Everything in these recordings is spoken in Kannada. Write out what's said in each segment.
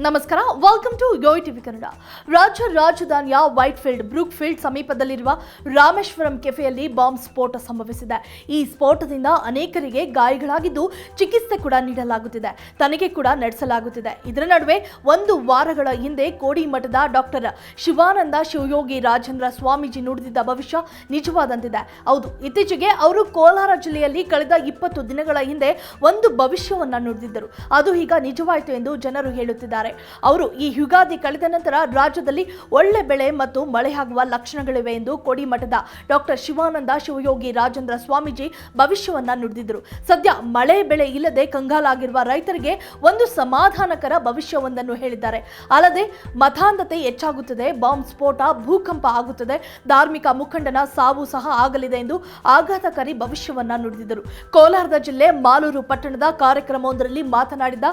ನಮಸ್ಕಾರ, ವೆಲ್ಕಮ್ ಟು ಯೋಯ್ ಟಿವಿ ಕನ್ನಡ. ರಾಜ್ಯ ರಾಜಧಾನಿಯ ವೈಟ್ಫೀಲ್ಡ್ ಬ್ರೂಕ್ಫೀಲ್ಡ್ ಸಮೀಪದಲ್ಲಿರುವ ರಾಮೇಶ್ವರಂ ಕೆಫೆಯಲ್ಲಿ ಬಾಂಬ್ ಸ್ಫೋಟ ಸಂಭವಿಸಿದೆ. ಈ ಸ್ಫೋಟದಿಂದ ಅನೇಕರಿಗೆ ಗಾಯಗಳಾಗಿದ್ದು ಚಿಕಿತ್ಸೆ ಕೂಡ ನೀಡಲಾಗುತ್ತಿದೆ, ತನಿಖೆ ಕೂಡ ನಡೆಸಲಾಗುತ್ತಿದೆ. ಇದರ ನಡುವೆ ಒಂದು ವಾರಗಳ ಹಿಂದೆ ಕೋಡಿಮಠದ ಡಾಕ್ಟರ್ ಶಿವಾನಂದ ಶಿವಯೋಗಿ ರಾಜೇಂದ್ರ ಸ್ವಾಮೀಜಿ ನುಡಿದಿದ್ದ ಭವಿಷ್ಯ ನಿಜವಾದಂತಿದೆ. ಹೌದು, ಇತ್ತೀಚೆಗೆ ಅವರು ಕೋಲಾರ ಜಿಲ್ಲೆಯಲ್ಲಿ ಕಳೆದ 20 ದಿನಗಳ ಹಿಂದೆ ಒಂದು ಭವಿಷ್ಯವನ್ನ ನುಡಿದಿದ್ದರು. ಅದು ಈಗ ನಿಜವಾಯಿತು ಎಂದು ಜನರು ಹೇಳುತ್ತಿದ್ದಾರೆ. ಅವರು ಈ ಯುಗಾದಿ ಕಳೆದ ನಂತರ ರಾಜ್ಯದಲ್ಲಿ ಒಳ್ಳೆ ಬೆಳೆ ಮತ್ತು ಮಳೆಯಾಗುವ ಲಕ್ಷಣಗಳಿವೆ ಎಂದು ಕೋಡಿಮಠದ ಡಾಕ್ಟರ್ ಶಿವಾನಂದ ಶಿವಯೋಗಿ ರಾಜೇಂದ್ರ ಸ್ವಾಮೀಜಿ ಭವಿಷ್ಯವನ್ನ ನುಡಿದಿದ್ದರು. ಸದ್ಯ ಮಳೆ ಬೆಳೆ ಇಲ್ಲದೆ ಕಂಗಾಲಾಗಿರುವ ರೈತರಿಗೆ ಒಂದು ಸಮಾಧಾನಕರ ಭವಿಷ್ಯವೊಂದನ್ನು ಹೇಳಿದ್ದಾರೆ. ಅಲ್ಲದೆ ಮತಾಂಧತೆ ಹೆಚ್ಚಾಗುತ್ತದೆ, ಬಾಂಬ್ ಸ್ಫೋಟ, ಭೂಕಂಪ ಆಗುತ್ತದೆ, ಧಾರ್ಮಿಕ ಮುಖಂಡನ ಸಾವು ಸಹ ಆಗಲಿದೆ ಎಂದು ಆಘಾತಕಾರಿ ಭವಿಷ್ಯವನ್ನ ನುಡಿದಿದ್ದರು. ಕೋಲಾರದ ಜಿಲ್ಲೆ ಮಾಲೂರು ಪಟ್ಟಣದ ಕಾರ್ಯಕ್ರಮವೊಂದರಲ್ಲಿ ಮಾತನಾಡಿದ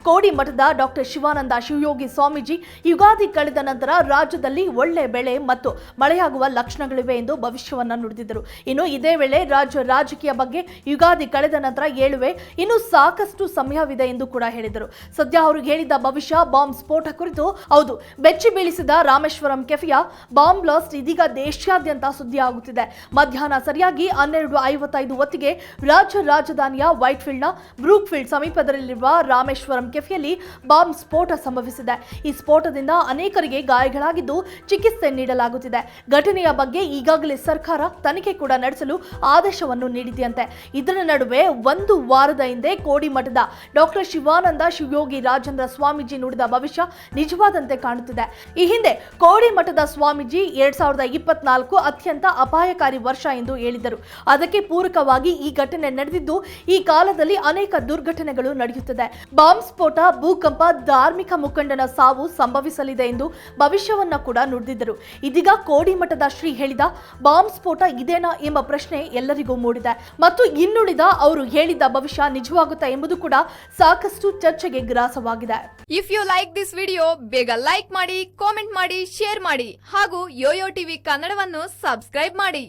ಕೋಡಿಮಠದ ಡಾಕ್ಟರ್ ಶಿವಾನಂದ ಶಿವಯೋಗಿ ಸ್ವಾಮೀಜಿ, ಯುಗಾದಿ ಕಳೆದ ನಂತರ ರಾಜ್ಯದಲ್ಲಿ ಒಳ್ಳೆ ಬೆಳೆ ಮತ್ತು ಮಳೆಯಾಗುವ ಲಕ್ಷಣಗಳಿವೆ ಎಂದು ಭವಿಷ್ಯವನ್ನ ನುಡಿದಿದ್ದರು. ಇನ್ನು ಇದೇ ವೇಳೆ ರಾಜ್ಯ ರಾಜಕೀಯ ಬಗ್ಗೆ ಯುಗಾದಿ ಕಳೆದ ನಂತರ ಹೇಳುವೆ, ಇನ್ನು ಸಾಕಷ್ಟು ಸಮಯವಿದೆ ಎಂದು ಕೂಡ ಹೇಳಿದರು. ಸದ್ಯ ಅವರು ಹೇಳಿದ ಭವಿಷ್ಯ ಬಾಂಬ್ ಸ್ಫೋಟ ಕುರಿತು. ಹೌದು, ಬೆಚ್ಚಿ ಬೀಳಿಸಿದ ರಾಮೇಶ್ವರಂ ಕೆಫೆಯ ಬಾಂಬ್ ಬ್ಲಾಸ್ಟ್ ಇದೀಗ ದೇಶಾದ್ಯಂತ ಸುದ್ದಿ ಆಗುತ್ತಿದೆ. ಮಧ್ಯಾಹ್ನ ಸರಿಯಾಗಿ 12:55 ಹೊತ್ತಿಗೆ ರಾಜ್ಯ ರಾಜಧಾನಿಯ ವೈಟ್ಫೀಲ್ಡ್ನ ಬ್ರೂಕ್ಫೀಲ್ಡ್ ಸಮೀಪದಲ್ಲಿರುವ ರಾಮೇಶ್ವರಂ ಕೆಫೆಯಲ್ಲಿ ಬಾಂಬ್ ಸ್ಫೋಟ ಸಂಭವಿಸಿದೆ. ಈ ಸ್ಫೋಟದಿಂದ ಅನೇಕರಿಗೆ ಗಾಯಗಳಾಗಿದ್ದು ಚಿಕಿತ್ಸೆ ನೀಡಲಾಗುತ್ತಿದೆ. ಘಟನೆಯ ಬಗ್ಗೆ ಈಗಾಗಲೇ ಸರ್ಕಾರ ತನಿಖೆ ಕೂಡ ನಡೆಸಲು ಆದೇಶವನ್ನು ನೀಡಿದೆಯಂತೆ. ಇದರ ನಡುವೆ ಒಂದು ವಾರದ ಹಿಂದೆ ಕೋಡಿಮಠದ ಡಾಕ್ಟರ್ ಶಿವಾನಂದ ಶಿವಯೋಗಿ ರಾಜೇಂದ್ರ ಸ್ವಾಮೀಜಿ ನುಡಿದ ಭವಿಷ್ಯ ನಿಜವಾದಂತೆ ಕಾಣುತ್ತಿದೆ. ಈ ಹಿಂದೆ ಕೋಡಿಮಠದ ಸ್ವಾಮೀಜಿ 2024 ಅತ್ಯಂತ ಅಪಾಯಕಾರಿ ವರ್ಷ ಎಂದು ಹೇಳಿದರು. ಅದಕ್ಕೆ ಪೂರಕವಾಗಿ ಈ ಘಟನೆ ನಡೆದಿದ್ದು, ಈ ಕಾಲದಲ್ಲಿ ಅನೇಕ ದುರ್ಘಟನೆಗಳು ನಡೆಯುತ್ತದೆ. ಬಾಂಬ್ ಸ್ಫೋಟ, ಭೂಕಂಪ, ಧಾರ್ಮಿಕ ಮುಖಂಡನ ಸಾವು ಸಂಭವಿಸಲಿದೆ ಎಂದು ಭವಿಷ್ಯವನ್ನ ಕೂಡ ನುಡಿದಿದ್ದರು. ಇದೀಗ ಕೋಡಿಮಠದ ಶ್ರೀ ಹೇಳಿದ ಬಾಂಬ್ ಸ್ಫೋಟ ಇದೇನಾ ಎಂಬ ಪ್ರಶ್ನೆ ಎಲ್ಲರಿಗೂ ಮೂಡಿದೆ. ಮತ್ತು ಇನ್ನುಳಿದ ಅವರು ಹೇಳಿದ ಭವಿಷ್ಯ ನಿಜವಾಗುತ್ತಾ ಎಂಬುದು ಕೂಡ ಸಾಕಷ್ಟು ಚರ್ಚೆಗೆ ಗ್ರಾಸವಾಗಿದೆ. If you like this video, ಬೇಗ ಲೈಕ್ ಮಾಡಿ, ಕಾಮೆಂಟ್ ಮಾಡಿ, ಶೇರ್ ಮಾಡಿ ಹಾಗೂ ಯೋಯೋ ಟಿವಿ ಕನ್ನಡವನ್ನು ಸಬ್ಸ್ಕ್ರೈಬ್ ಮಾಡಿ.